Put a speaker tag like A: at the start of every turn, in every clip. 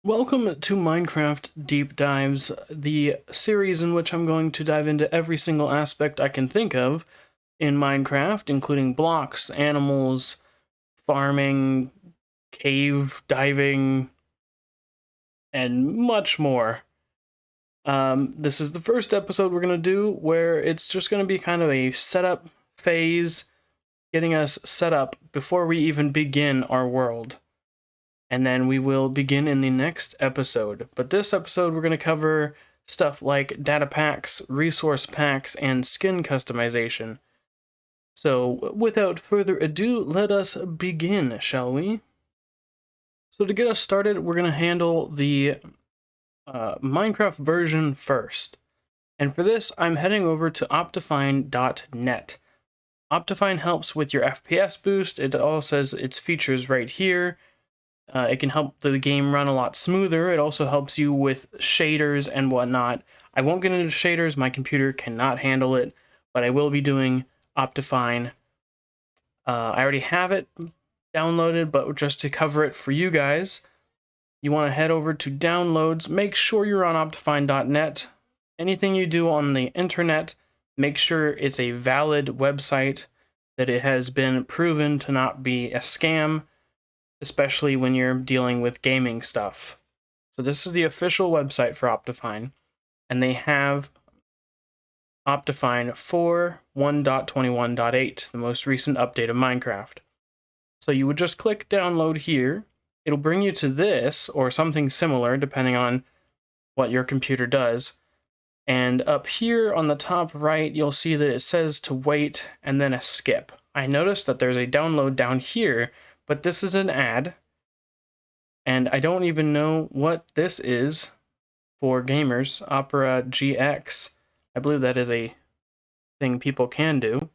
A: Welcome to Minecraft Deep Dives, the series in which I'm going to dive into every single aspect I can think of in Minecraft, including blocks, animals, farming, cave diving, and much more. This is the first episode we're going to do where it's just going to be kind of a setup phase, getting us set up before we even begin our world. And then we will begin in the next episode. But this episode, we're going to cover stuff like data packs, resource packs, and skin customization. So, without further ado, let us begin, shall we? So, to get us started, we're going to handle the Minecraft version first. And for this, I'm heading over to Optifine.net. Optifine helps with your FPS boost. It all says its features right here. It can help the game run a lot smoother. It also helps you with shaders and whatnot. I won't get into shaders, my computer cannot handle it, but I will be doing Optifine. I already have it downloaded, but just to cover it for you guys, you want to head over to downloads. Make sure you're on Optifine.net. Anything you do on the internet, make sure it's a valid website, that it has been proven to not be a scam, especially when you're dealing with gaming stuff. So this is the official website for Optifine, and they have Optifine for 1.21.8, the most recent update of Minecraft. So you would just click download here. It'll bring you to this, or something similar, depending on what your computer does. And up here on the top right, you'll see that it says to wait and then a skip. I noticed that there's a download down here, but this is an ad, and I don't even know what this is for gamers. Opera GX. I believe that is a thing people can do.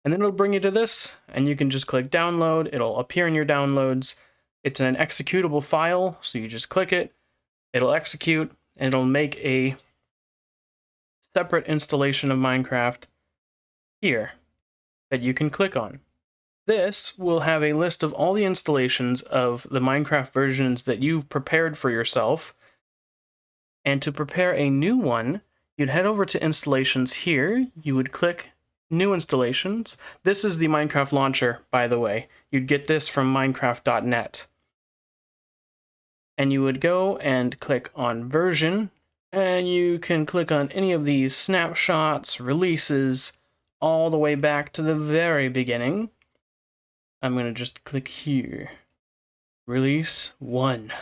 A: And then it'll bring you to this, and you can just click download. It'll appear in your downloads. It's an executable file, so you just click it, it'll execute, and it'll make a separate installation of Minecraft here that you can click on. This will have a list of all the installations of the Minecraft versions that you've prepared for yourself. And to prepare a new one, you'd head over to installations here. You would click new installations. This is the Minecraft launcher, by the way. You'd get this from Minecraft.net. And you would go and click on version, and you can click on any of these snapshots, releases, all the way back to the very beginning. I'm going to just click here. Release 1.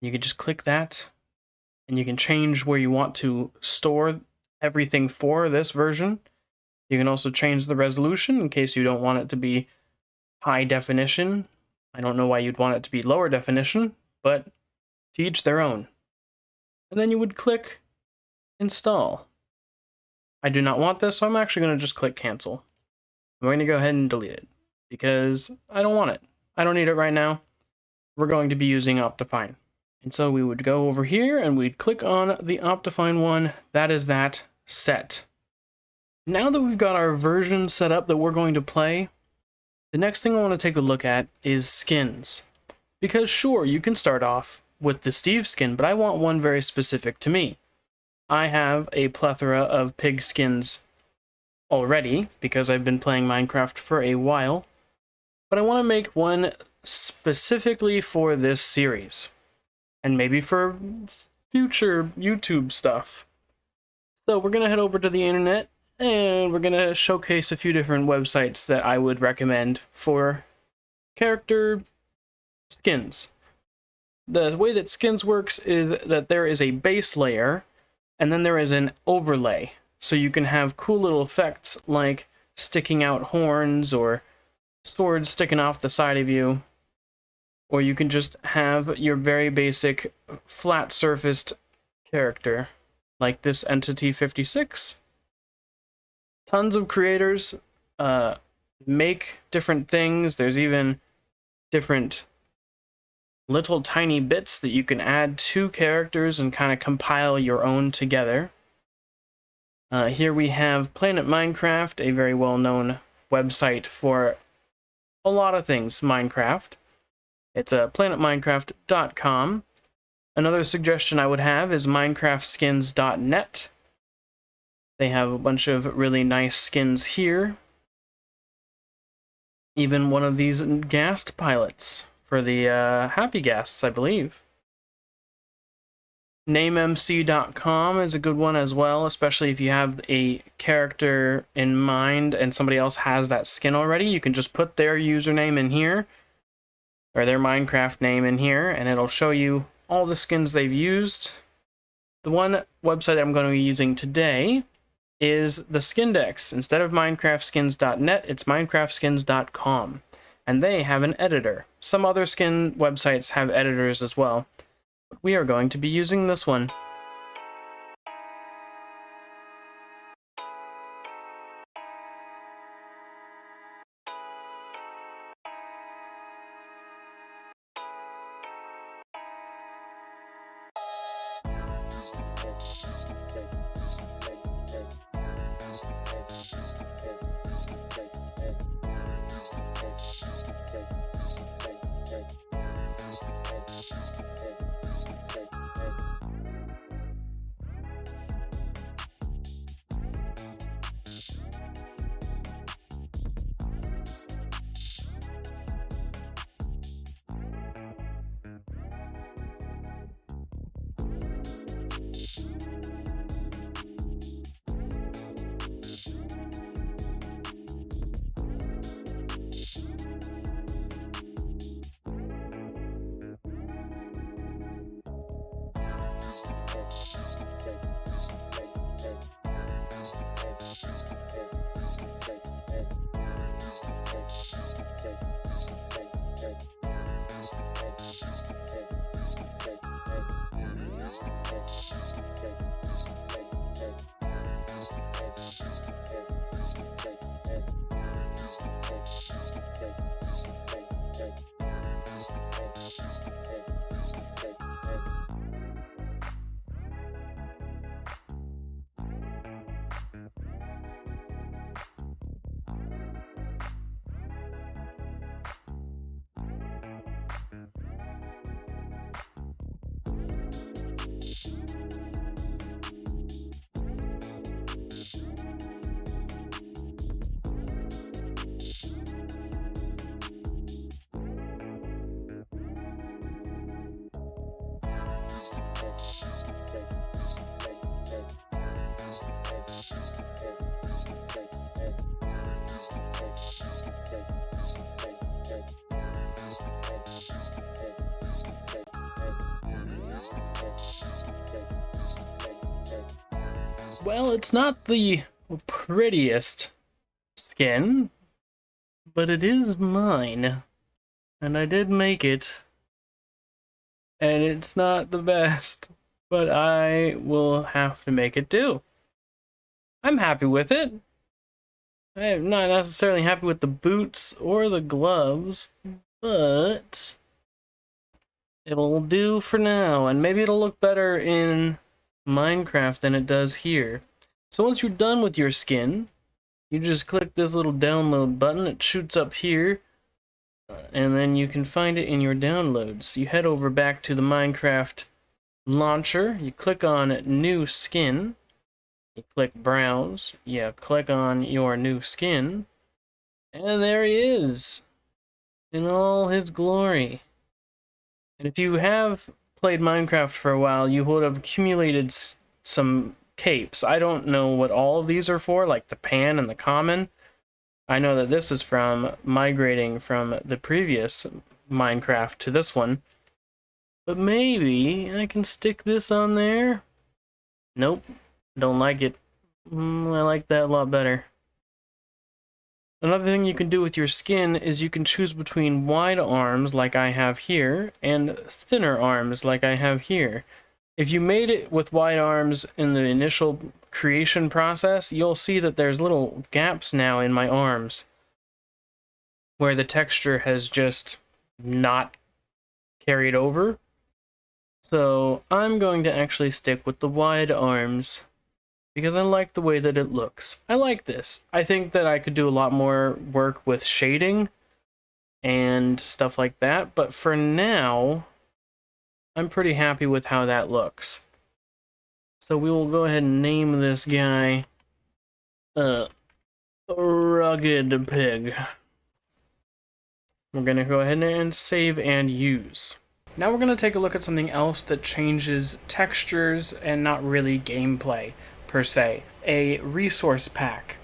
A: You can just click that, and you can change where you want to store everything for this version. You can also change the resolution in case you don't want it to be high definition. I don't know why you'd want it to be lower definition, but to each their own. And then you would click install. I do not want this, so I'm actually going to just click cancel. I'm going to go ahead and delete it because I don't want it. I don't need it right now. We're going to be using Optifine. And so we would go over here and we'd click on the Optifine one. That is that set. Now that we've got our version set up that we're going to play, the next thing I want to take a look at is skins. Because sure, you can start off with the Steve skin, but I want one very specific to me. I have a plethora of pig skins already, because I've been playing Minecraft for a while, but I want to make one specifically for this series, and maybe for future YouTube stuff. So we're going to head over to the internet, and we're going to showcase a few different websites that I would recommend for character skins. The way that skins works is that there is a base layer, and then there is an overlay. So you can have cool little effects like sticking out horns or swords sticking off the side of you. Or you can just have your very basic flat-surfaced character, like this Entity 56. Tons of creators make different things. There's even different little tiny bits that you can add to characters and kind of compile your own together. Here we have Planet Minecraft, a very well-known website for a lot of things Minecraft. It's planetminecraft.com. Another suggestion I would have is minecraftskins.net. They have a bunch of really nice skins here. Even one of these ghast pilots for the happy ghasts, I believe. NameMC.com is a good one as well, especially if you have a character in mind and somebody else has that skin already. You can just put their username in here, or their Minecraft name in here, and it'll show you all the skins they've used. The one website I'm going to be using today is the Skindex. Instead of minecraftskins.net, it's minecraftskins.com, and they have an editor. Some other skin websites have editors as well, but we are going to be using this one. Well, it's not the prettiest skin, but it is mine, and I did make it, and it's not the best, but I will have to make it do. I'm happy with it. I'm not necessarily happy with the boots or the gloves, but it'll do for now, and maybe it'll look better in Minecraft than it does here. So once you're done with your skin, you just click this little download button. It shoots up here, and then you can find it in your downloads. You head over back to the Minecraft launcher, you click on new skin, you click browse, you click on your new skin, and there he is in all his glory. And if you have played Minecraft for a while, you would have accumulated some capes. I don't know what all of these are for, like the pan and the common. I know that this is from migrating from the previous Minecraft to this one. But maybe I can stick this on there? Nope, don't like it. I like that a lot better. Another thing you can do with your skin is you can choose between wide arms, like I have here, and thinner arms, like I have here. If you made it with wide arms in the initial creation process, you'll see that there's little gaps now in my arms, where the texture has just not carried over. So I'm going to actually stick with the wide arms, because I like the way that it looks. I like this. I think that I could do a lot more work with shading, and stuff like that. But for now, I'm pretty happy with how that looks. So we will go ahead and name this guy Rugged Pig. We're going to go ahead and save and use. Now we're going to take a look at something else that changes textures and not really gameplay per se. A resource pack.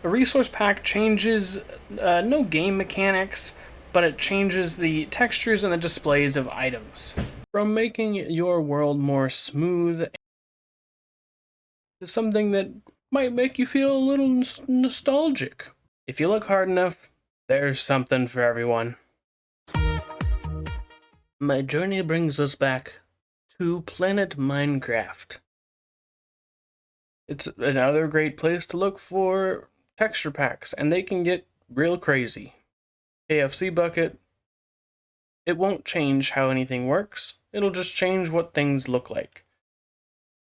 A: A resource pack changes no game mechanics, but it changes the textures and the displays of items. From making your world more smooth to something that might make you feel a little nostalgic. If you look hard enough, there's something for everyone. My journey brings us back to Planet Minecraft. It's another great place to look for texture packs, and they can get real crazy. KFC bucket. It won't change how anything works, it'll just change what things look like.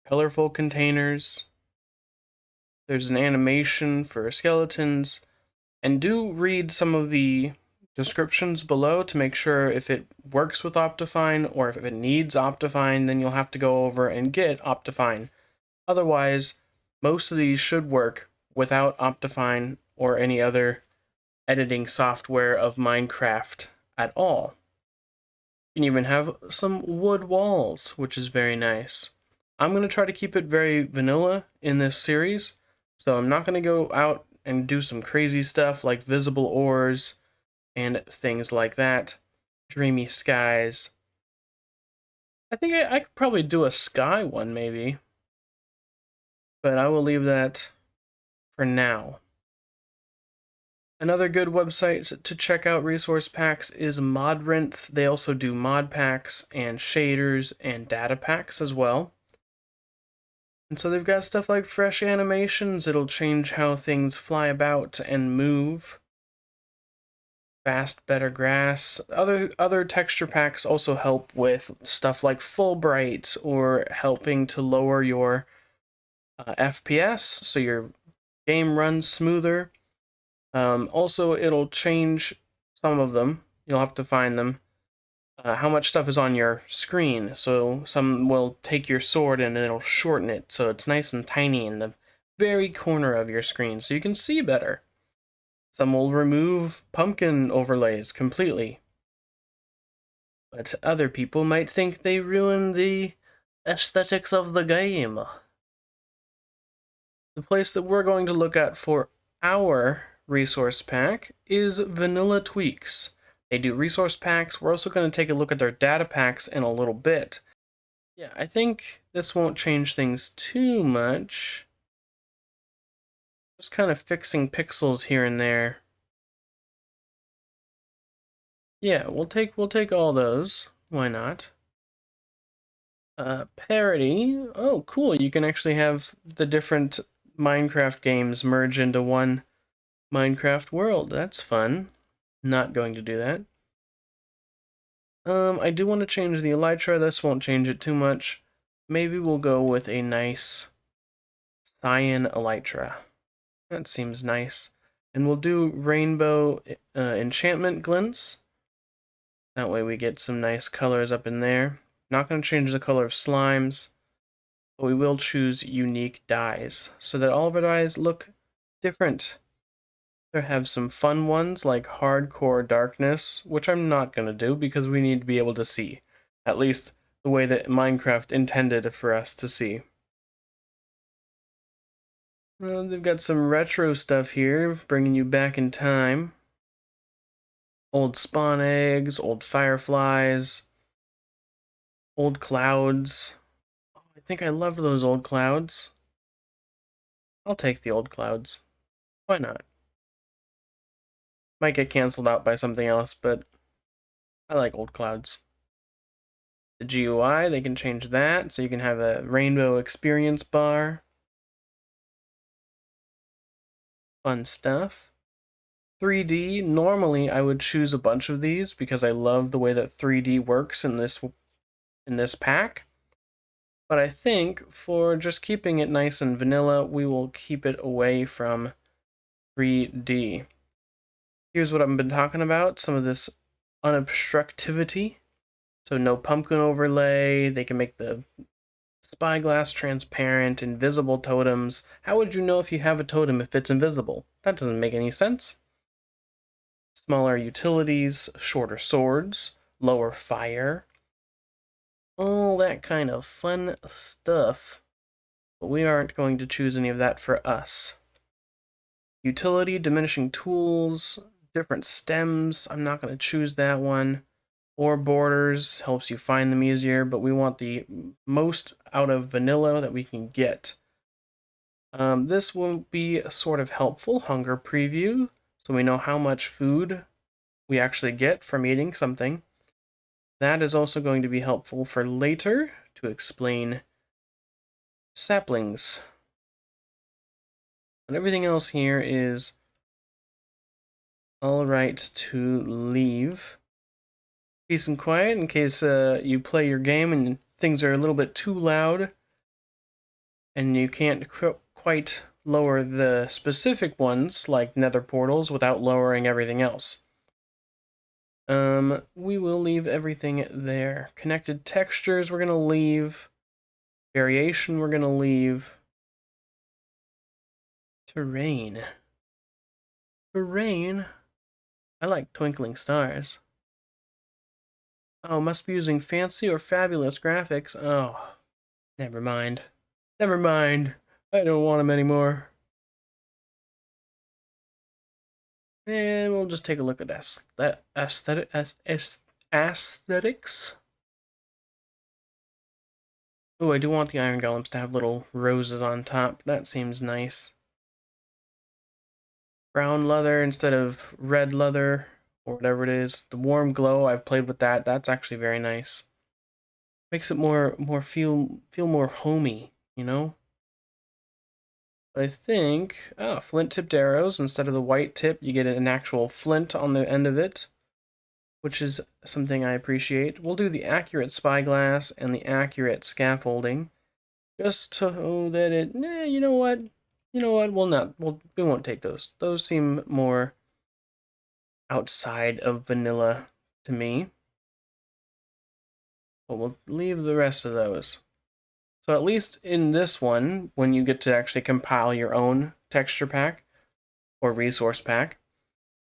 A: Colorful containers. There's an animation for skeletons, and do read some of the descriptions below to make sure if it works with Optifine, or if it needs Optifine, then you'll have to go over and get Optifine. Otherwise, most of these should work without Optifine or any other editing software of Minecraft at all. You can even have some wood walls, which is very nice. I'm going to try to keep it very vanilla in this series, so I'm not going to go out and do some crazy stuff like visible ores and things like that. Dreamy skies. I think I could probably do a sky one maybe, but I will leave that for now. Another good website to check out resource packs is Modrinth. They also do mod packs and shaders and data packs as well. And so they've got stuff like fresh animations. It'll change how things fly about and move. Fast, better grass. Other texture packs also help with stuff like Fulbright, or helping to lower your FPS so your game runs smoother. Also, it'll change some of them. You'll have to find them. How much stuff is on your screen. So some will take your sword and it'll shorten it so it's nice and tiny in the very corner of your screen so you can see better. Some will remove pumpkin overlays completely. But other people might think they ruin the aesthetics of the game. The place that we're going to look at for our resource pack is Vanilla Tweaks. They do resource packs. We're also going to take a look at their data packs in a little bit. Yeah, I think this won't change things too much. Just kind of fixing pixels here and there. Yeah, we'll take all those. Why not? Parody. Oh, cool. You can actually have the different Minecraft games merge into one Minecraft world. That's fun. Not going to do that. I do want to change the elytra. This won't change it too much. Maybe we'll go with a nice cyan elytra. That seems nice. And we'll do rainbow enchantment glints. That way we get some nice colors up in there. Not going to change the color of slimes, but we will choose unique dyes so that all of our dyes look different. There have some fun ones like hardcore darkness, which I'm not going to do because we need to be able to see. At least the way that Minecraft intended for us to see. They've got some retro stuff here, bringing you back in time. Old spawn eggs, old fireflies, old clouds. Oh, I think I loved those old clouds. I'll take the old clouds. Why not? Might get canceled out by something else, but I like old clouds. The GUI, they can change that, so you can have a rainbow experience bar. Fun stuff. 3D, normally I would choose a bunch of these because I love the way that 3D works in this pack. But I think for just keeping it nice and vanilla, we will keep it away from 3D. Here's what I've been talking about, some of this unobstructivity. So no pumpkin overlay. They can make the spyglass transparent, invisible totems. How would you know if you have a totem if it's invisible? That doesn't make any sense. Smaller utilities, shorter swords, lower fire. All that kind of fun stuff. But we aren't going to choose any of that for us. Utility, diminishing tools, different stems. I'm not going to choose that one. Or borders, helps you find them easier, but we want the most out of vanilla that we can get. This will be sort of helpful, hunger preview, so we know how much food we actually get from eating something. That is also going to be helpful for later to explain saplings. And everything else here is all right to leave. Peace and quiet in case you play your game and things are a little bit too loud and you can't quite lower the specific ones like nether portals without lowering everything else. We will leave everything there. Connected textures we're gonna leave. Variation we're gonna leave. Terrain. Terrain? I like twinkling stars. Oh, must be using fancy or fabulous graphics. Oh, never mind. Never mind. I don't want them anymore. And we'll just take a look at aesthetics. Oh, I do want the iron golems to have little roses on top. That seems nice. Brown leather instead of red leather, or whatever it is. The warm glow, I've played with that. That's actually very nice. Makes it feel more homey, you know? But I think, flint tipped arrows. Instead of the white tip, you get an actual flint on the end of it, which is something I appreciate. We'll do the accurate spyglass and the accurate scaffolding, just so that it, you know what? You know what? We won't take those. Those seem more outside of vanilla to me. But we'll leave the rest of those. So at least in this one, when you get to actually compile your own texture pack or resource pack,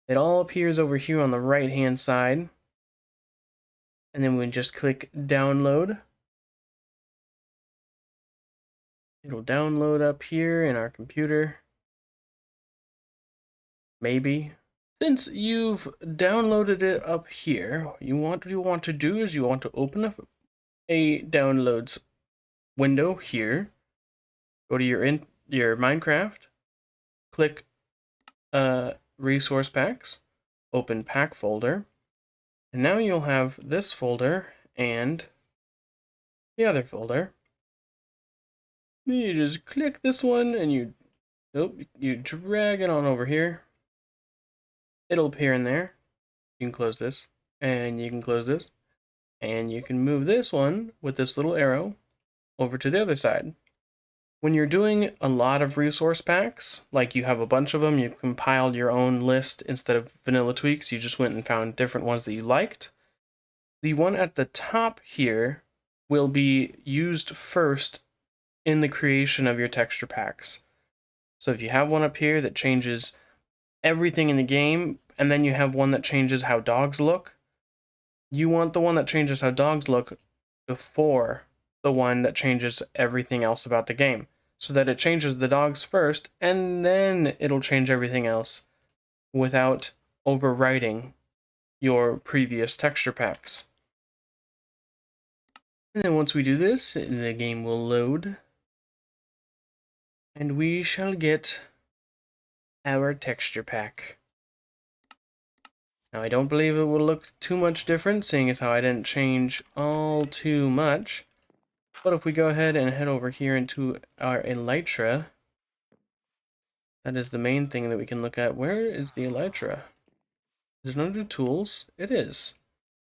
A: it all appears over here on the right hand side. And then we just click download. It'll download up here in our computer. Maybe. Since you've downloaded it up here, what you want to do is you want to open up a downloads window here. Go to your Minecraft, click resource packs, open pack folder, and now you'll have this folder and the other folder. You just click this one and you drag it on over here. It'll appear in there. You can close this, and you can close this, and you can move this one with this little arrow over to the other side. When you're doing a lot of resource packs, like you have a bunch of them, you've compiled your own list instead of vanilla tweaks, you just went and found different ones that you liked. The one at the top here will be used first in the creation of your texture packs. So if you have one up here that changes everything in the game, and then you have one that changes how dogs look, you want the one that changes how dogs look before the one that changes everything else about the game, so that it changes the dogs first, and then it'll change everything else without overwriting your previous texture packs. And then once we do this, the game will load, and we shall get our texture pack. Now I don't believe it will look too much different, seeing as how I didn't change all too much. But if we go ahead and head over here into our elytra, that is the main thing that we can look at. Where is the elytra? Is it under tools? It is.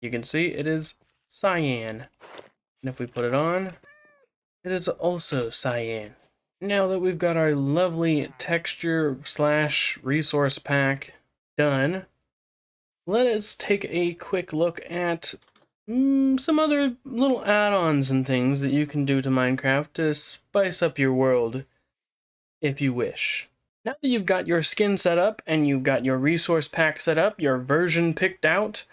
A: You can see it is cyan. And if we put it on, it is also cyan. Now that we've got our lovely texture slash resource pack done, let us take a quick look at some other little add-ons and things that you can do to Minecraft to spice up your world if you wish. Now that you've got your skin set up and you've got your resource pack set up, your version picked out,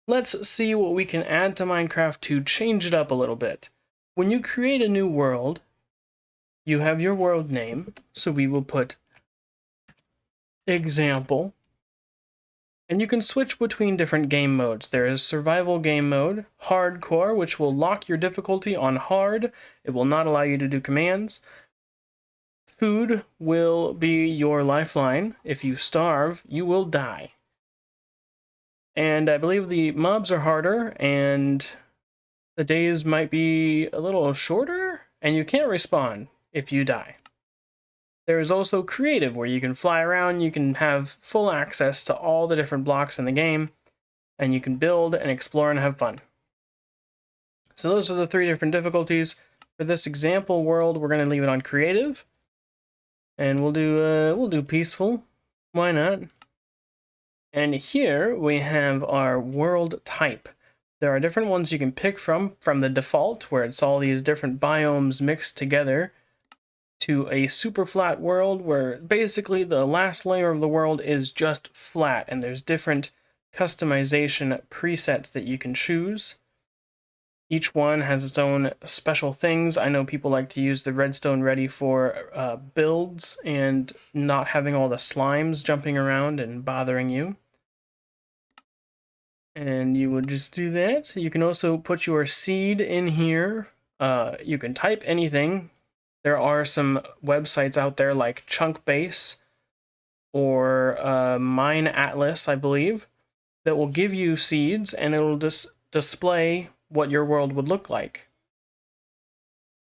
A: let's see what we can add to Minecraft to change it up a little bit. When you create a new world, you have your world name, so we will put example. And you can switch between different game modes. There is survival game mode, hardcore, which will lock your difficulty on hard. It will not allow you to do commands. Food will be your lifeline. If you starve, you will die. And I believe the mobs are harder, and the days might be a little shorter, and you can't respawn if you die. There is also creative, where you can fly around, you can have full access to all the different blocks in the game, and you can build and explore and have fun. So those are the 3 different difficulties. For this example world, we're going to leave it on creative, and we'll do peaceful. Why not? And here we have our world type. There are different ones you can pick from the default, where it's all these different biomes mixed together, to a super flat world where basically the last layer of the world is just flat, and there's different customization presets that you can choose. Each one has its own special things. I know people like to use the redstone ready for builds and not having all the slimes jumping around and bothering you. And you would just do that. You can also put your seed in here. You can type anything. There are some websites out there like Chunkbase or Mine Atlas, I believe, that will give you seeds, and it'll just display what your world would look like.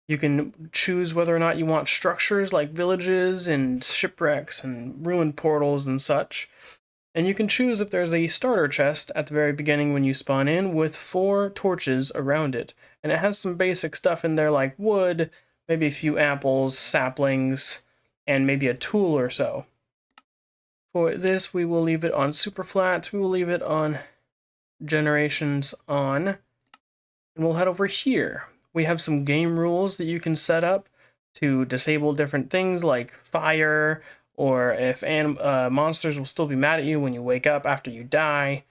A: You can choose whether or not you want structures like villages and shipwrecks and ruined portals and such. And you can choose if there's a starter chest at the very beginning when you spawn in with 4 torches around it. And it has some basic stuff in there like wood, maybe a few apples, saplings, and maybe a tool or so. For this, we will leave it on super flat. We will leave it on generations on. And we'll head over here. We have some game rules that you can set up to disable different things like fire, or if monsters will still be mad at you when you wake up after you die,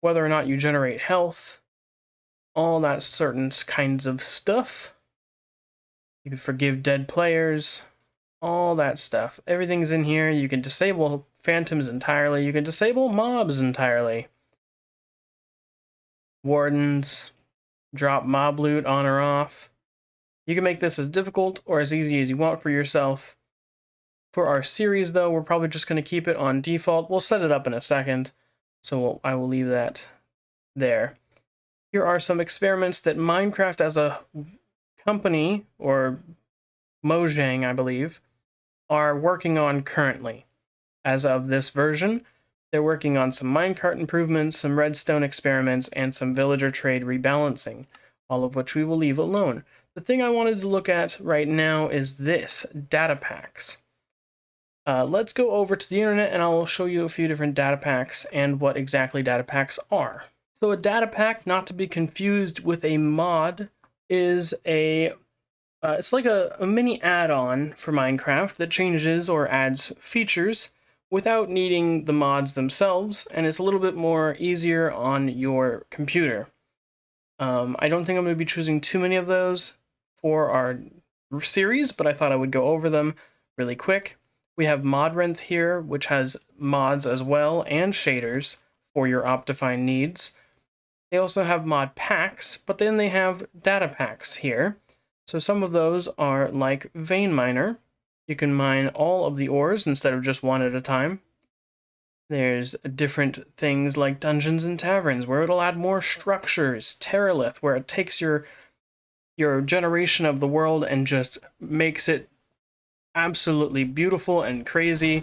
A: whether or not you generate health, all that certain kinds of stuff. You can forgive dead players, all that stuff. Everything's in here. You can disable phantoms entirely. You can disable mobs entirely. Wardens, drop mob loot on or off. You can make this as difficult or as easy as you want for yourself. For our series, though, we're probably just going to keep it on default. We'll set it up in a second, so I will leave that there. Here are some experiments that Minecraft as a company, or Mojang, I believe, are working on currently. As of this version, they're working on some minecart improvements, some redstone experiments, and some villager trade rebalancing, all of which we will leave alone. The thing I wanted to look at right now is this, data packs. Let's go over to the internet and I'll show you a few different data packs and what exactly data packs are. So a data pack, not to be confused with a mod, is it's like a mini add-on for Minecraft that changes or adds features without needing the mods themselves, and it's a little bit more easier on your computer. I don't think I'm going to be choosing too many of those for our series, but I thought I would go over them really quick. We have Modrenth here, which has mods as well and shaders for your Optifine needs. They also have mod packs, but then they have data packs here. So some of those are like Vein Miner. You can mine all of the ores instead of just one at a time. There's different things like Dungeons and Taverns, where it'll add more structures. Terralith, where it takes your generation of the world and just makes it absolutely beautiful and crazy.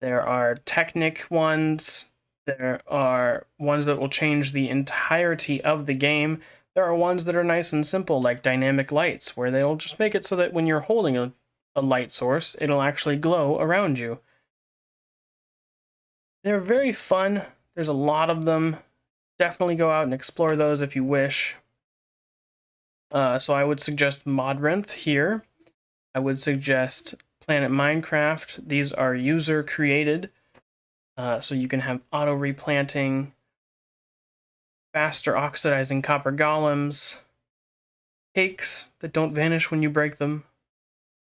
A: There are Technic ones. There are ones that will change the entirety of the game. There are ones that are nice and simple, like Dynamic Lights, where they'll just make it so that when you're holding a light source, it'll actually glow around you. They're very fun. There's a lot of them. Definitely go out and explore those if you wish. So I would suggest Modrinth here. I would suggest Planet Minecraft. These are user created, so you can have auto replanting, faster oxidizing copper golems, cakes that don't vanish when you break them,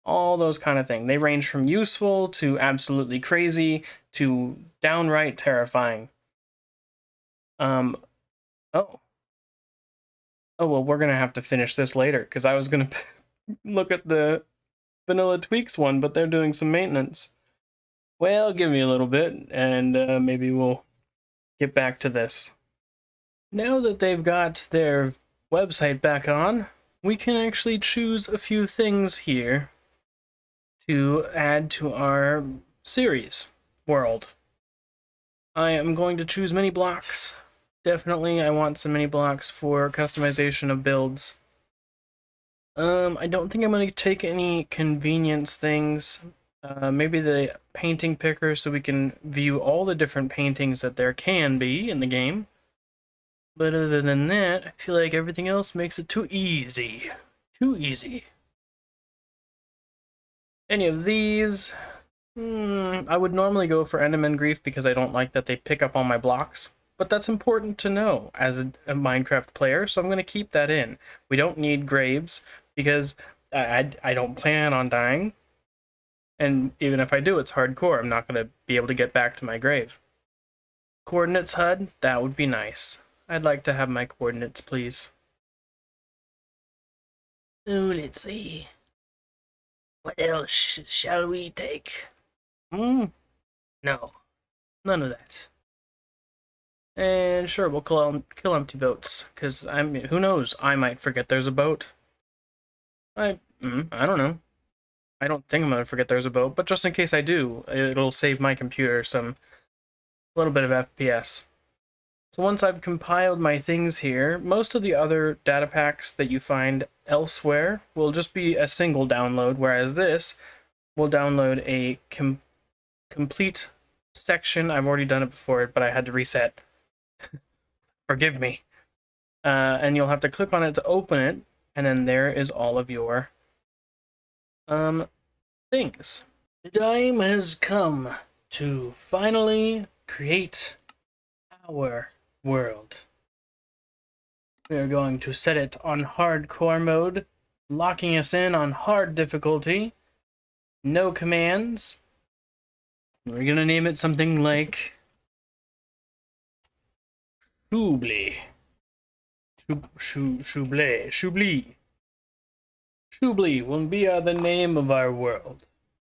A: all those kind of things. They range from useful to absolutely crazy to downright terrifying. Oh. Oh, well, we're gonna have to finish this later, because I was gonna look at the Vanilla Tweaks one, but they're doing some maintenance. Well, give me a little bit, and maybe we'll get back to this. Now that they've got their website back on, we can actually choose a few things here to add to our series world. I am going to choose mini blocks. Definitely, I want some mini blocks for customization of builds. I don't think I'm going to take any convenience things. Maybe the painting picker so we can view all the different paintings that there can be in the game. But other than that, I feel like everything else makes it too easy. Too easy. Any of these, I would normally go for Enderman Grief because I don't like that they pick up all my blocks. But that's important to know as a Minecraft player, so I'm going to keep that in. We don't need graves because I don't plan on dying. And even if I do, it's hardcore. I'm not going to be able to get back to my grave. Coordinates HUD, that would be nice. I'd like to have my coordinates, please. Oh, let's see. What else shall we take? No. None of that. And sure, we'll kill empty boats, because who knows, I might forget there's a boat. I don't know. I don't think I'm going to forget there's a boat, but just in case I do, it'll save my computer a little bit of FPS. So once I've compiled my things here, most of the other data packs that you find elsewhere will just be a single download, whereas this will download a complete section. I've already done it before, but I had to reset. Forgive me. And you'll have to click on it to open it, and then there is all of your things. The time has come to finally create our world. We are going to set it on hardcore mode, locking us in on hard difficulty, no commands. We're gonna name it something like Choubli. Choubli. Choubli will be the name of our world.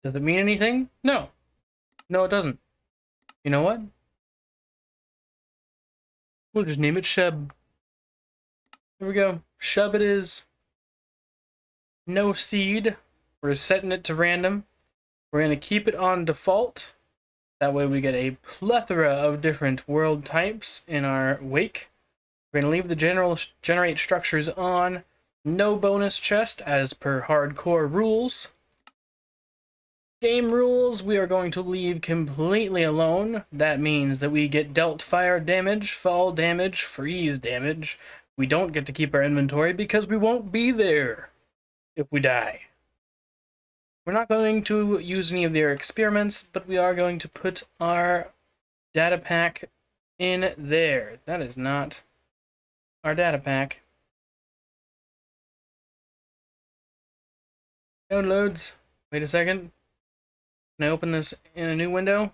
A: Does it mean anything? No. No, it doesn't. You know what? We'll just name it Shub. There we go. Shub it is. No seed. We're setting it to random. We're going to keep it on default. That way we get a plethora of different world types in our wake. We're going to leave the generate structures on. No bonus chest as per hardcore rules. Game rules we are going to leave completely alone. That means that we get dealt fire damage, fall damage, freeze damage. We don't get to keep our inventory because we won't be there if we die. We're not going to use any of their experiments, but we are going to put our data pack in there. That is not our data pack. Downloads. Wait a second. Can I open this in a new window?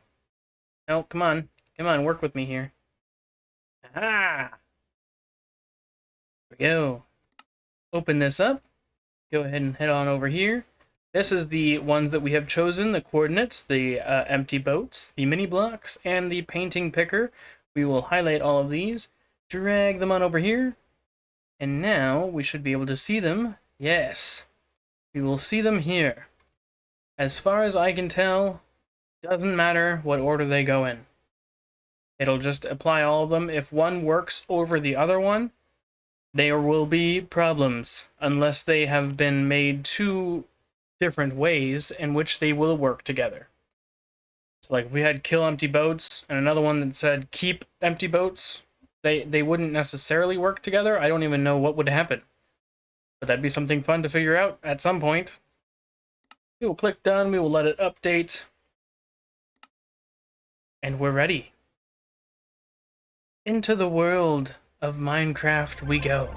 A: No, come on. Come on, work with me here. Aha! There we go. Open this up. Go ahead and head on over here. This is the ones that we have chosen, the coordinates, the empty boats, the mini blocks, and the painting picker. We will highlight all of these, drag them on over here, and now we should be able to see them. Yes, we will see them here. As far as I can tell, doesn't matter what order they go in. It'll just apply all of them. If one works over the other one, there will be problems, unless they have been made two different ways in which they will work together. So like if we had kill empty boats and another one that said keep empty boats, they wouldn't necessarily work together. I don't even know what would happen. But that'd be something fun to figure out at some point. We will click done, we will let it update. And we're ready. Into the world of Minecraft we go.